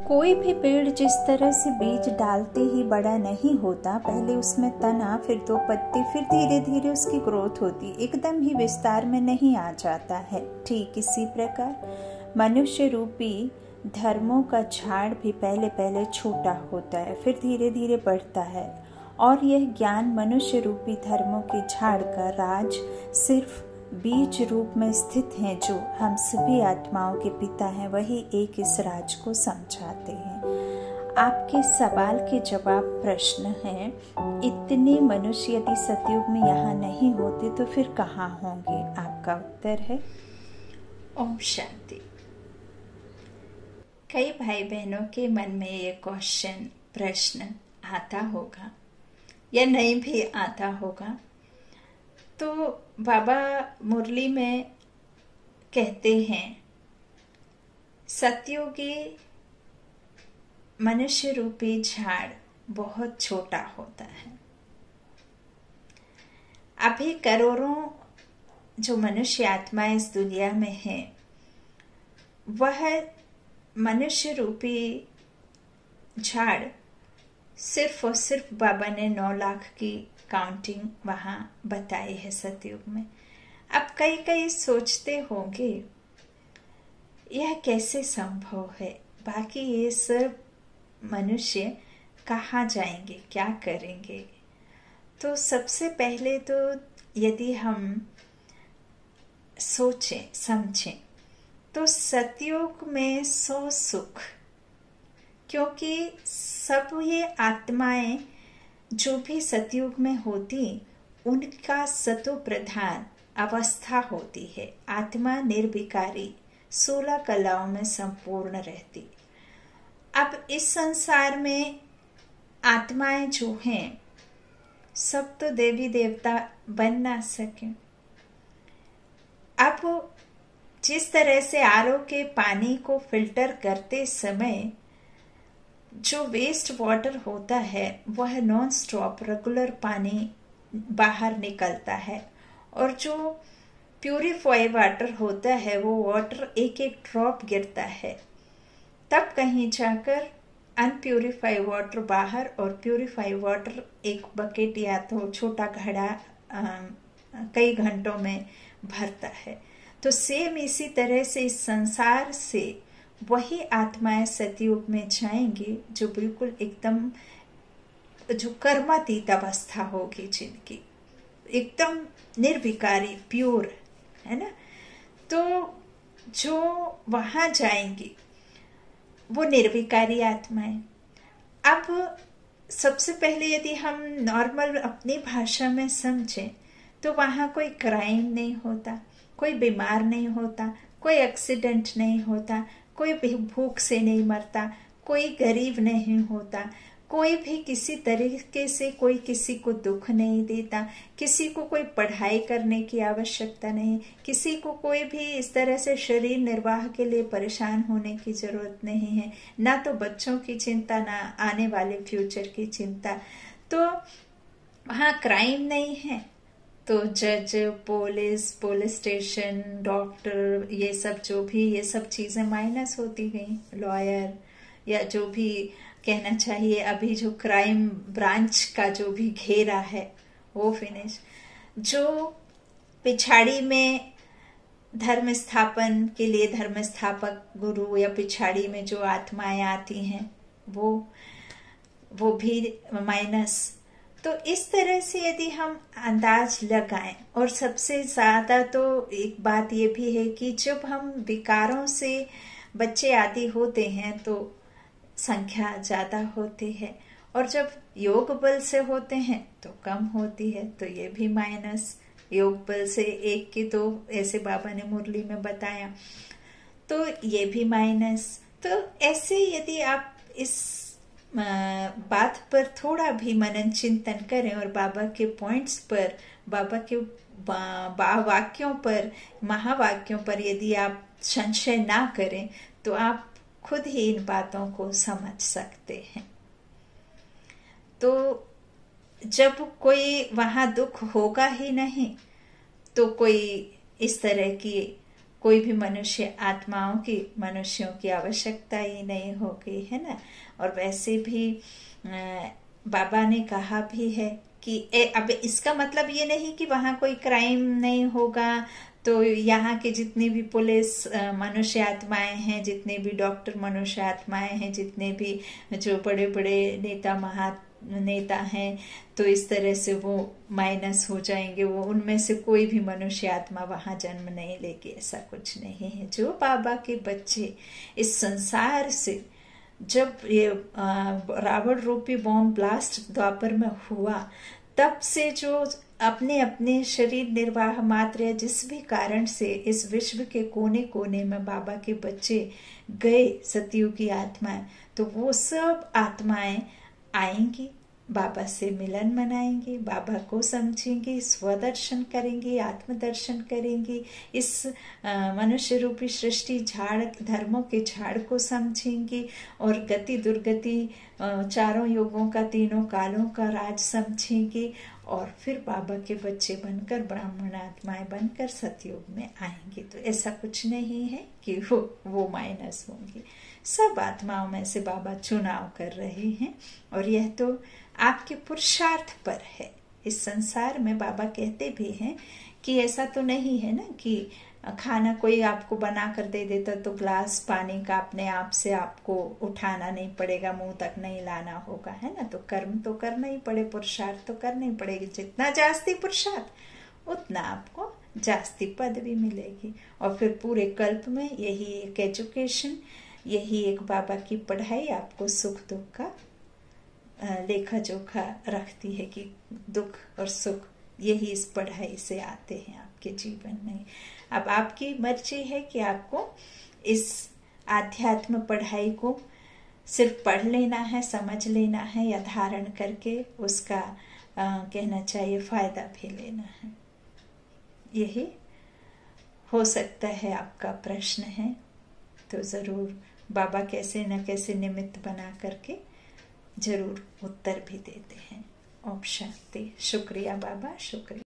कोई भी पेड़ जिस तरह से बीज डालते ही बड़ा नहीं होता, पहले उसमें तना, फिर दो पत्ते, फिर धीरे धीरे उसकी ग्रोथ होती, एकदम ही विस्तार में नहीं आ जाता है। ठीक इसी प्रकार मनुष्य रूपी धर्मों का झाड़ भी पहले पहले छोटा होता है, फिर धीरे धीरे बढ़ता है। और यह ज्ञान मनुष्य रूपी धर्मों के झाड़ का राज सिर्फ बीज रूप में स्थित हैं, जो हम सभी आत्माओं के पिता हैं, वही एक इस राज को समझाते हैं। आपके सवाल के जवाब प्रश्न है, इतने मनुष्य यदि सतयुग में यहाँ नहीं होते तो फिर कहाँ होंगे? आपका उत्तर है ओम शांति। कई भाई बहनों के मन में ये क्वेश्चन प्रश्न आता होगा या नहीं भी आता होगा। तो बाबा मुरली में कहते हैं, सतयुगी मनुष्य रूपी झाड़ बहुत छोटा होता है। अभी करोड़ों जो मनुष्य आत्मा इस दुनिया में है, वह मनुष्य रूपी झाड़ सिर्फ और सिर्फ बाबा ने 9 लाख की काउंटिंग वहां बताई है सतयुग में। अब कई सोचते होंगे यह कैसे संभव है, बाकी ये सब मनुष्य कहाँ जाएंगे, क्या करेंगे? तो सबसे पहले तो यदि हम सोचें समझें तो सतयुग में 100 सुख, क्योंकि सब ये आत्माएं जो भी सतयुग में होती, उनका सतो प्रधान अवस्था होती है। आत्मा निर्विकारी 16 कलाओं में संपूर्ण रहती। अब इस संसार में आत्माएं जो हैं, सब तो देवी देवता बन ना सके। अब जिस तरह से आरओ के पानी को फिल्टर करते समय जो वेस्ट वाटर होता है, वह नॉन स्टॉप रेगुलर पानी बाहर निकलता है, और जो प्यूरिफाई वाटर होता है, वो वाटर एक एक ड्रॉप गिरता है, तब कहीं जाकर अनप्यूरिफाई वाटर बाहर और प्यूरिफाई वाटर एक बकेट या तो छोटा घड़ा कई घंटों में भरता है। तो सेम इसी तरह से इस संसार से वही आत्माएं सतयुग में जाएंगी जो बिल्कुल एकदम जो कर्मातीत अवस्था होगी, जिनकी एकदम निर्विकारी प्योर है ना। तो जो वहां जाएंगी वो निर्विकारी आत्माएं। अब सबसे पहले यदि हम नॉर्मल अपनी भाषा में समझें तो वहां कोई क्राइम नहीं होता, कोई बीमार नहीं होता, कोई एक्सीडेंट नहीं होता, कोई भी भूख से नहीं मरता, कोई गरीब नहीं होता, कोई भी किसी तरीके से कोई किसी को दुख नहीं देता, किसी को कोई पढ़ाई करने की आवश्यकता नहीं, किसी को कोई भी इस तरह से शरीर निर्वाह के लिए परेशान होने की जरूरत नहीं है, ना तो बच्चों की चिंता, ना आने वाले फ्यूचर की चिंता। तो वहाँ क्राइम नहीं है, तो जज, पुलिस स्टेशन, डॉक्टर, ये सब जो भी ये सब चीजें माइनस होती गई। लॉयर या जो भी कहना चाहिए, अभी जो क्राइम ब्रांच का जो भी घेरा है वो फिनिश। जो पिछाड़ी में धर्म स्थापन के लिए धर्म स्थापक गुरु या पिछाड़ी में जो आत्माएं आती हैं वो भी माइनस। तो इस तरह से यदि हम अंदाज लगाएं, और सबसे ज्यादा तो एक बात ये भी है कि जब हम विकारों से बच्चे आदि होते हैं तो संख्या ज्यादा होती है, और जब योग बल से होते हैं तो कम होती है, तो ये भी माइनस। योग बल से 1 के 2 ऐसे बाबा ने मुरली में बताया, तो ये भी माइनस। तो ऐसे यदि आप इस बात पर थोड़ा भी मनन चिंतन करें और बाबा के पॉइंट्स पर, बाबा के वाक्यों पर, महावाक्यों पर यदि आप संशय ना करें तो आप खुद ही इन बातों को समझ सकते हैं। तो जब कोई वहां दुख होगा ही नहीं, तो कोई इस तरह की कोई भी मनुष्य आत्माओं की मनुष्यों की आवश्यकता ही नहीं होगी, है ना। और वैसे भी बाबा ने कहा भी है कि अब इसका मतलब ये नहीं कि वहां कोई क्राइम नहीं होगा, तो यहाँ के जितने भी पुलिस मनुष्य आत्माएं हैं, जितने भी डॉक्टर मनुष्य आत्माएं हैं, जितने भी जो बड़े बड़े नेता हैं, तो इस तरह से वो माइनस हो जाएंगे, वो उनमें से कोई भी मनुष्य आत्मा वहां जन्म नहीं लेगी। ऐसा कुछ नहीं है। जो बाबा के बच्चे इस संसार से, जब ये रावण रूपी बॉम्ब ब्लास्ट द्वापर में हुआ, तब से जो अपने अपने शरीर निर्वाह मात्र या जिस भी कारण से इस विश्व के कोने कोने में बाबा के बच्चे गए, सतयुगी आत्माएं, तो वो सब आत्माएं आएंगी, बाबा से मिलन मनाएंगी, बाबा को समझेंगी, स्वदर्शन करेंगी, आत्मदर्शन करेंगी, इस मनुष्य रूपी सृष्टि झाड़, धर्मों के झाड़ को समझेंगी, और गति दुर्गति चारों युगों का, तीनों कालों का राज समझेंगी, और फिर बाबा के बच्चे बनकर, ब्राह्मण आत्माएं बनकर सतयुग में आएंगे। तो ऐसा कुछ नहीं है कि वो माइनस होंगी। सब आत्माओं में से बाबा चुनाव कर रहे हैं, और यह तो आपके पुरुषार्थ पर है। इस संसार में बाबा कहते भी हैं कि ऐसा तो नहीं है ना कि खाना कोई आपको बना कर दे देता तो ग्लास पानी का अपने आप से आपको उठाना नहीं पड़ेगा, मुंह तक नहीं लाना होगा, है ना। तो कर्म तो करना ही पड़े, पुरुषार्थ तो करना ही पड़ेगी। जितना जास्ती पुरुषार्थ उतना आपको जास्ती पदवी मिलेगी। और फिर पूरे कल्प में यही एक एजुकेशन, यही एक बाबा की पढ़ाई आपको सुख दुख का लेखा जोखा रखती है कि दुख और सुख यही इस पढ़ाई से आते हैं आपके जीवन में। अब आपकी मर्जी है कि आपको इस आध्यात्म पढ़ाई को सिर्फ पढ़ लेना है, समझ लेना है, या धारण करके उसका कहना चाहिए फायदा भी लेना है। यही हो सकता है आपका प्रश्न है। तो जरूर बाबा कैसे न कैसे निमित्त बना करके जरूर उत्तर भी देते हैं। ओम शांति। शुक्रिया बाबा, शुक्रिया।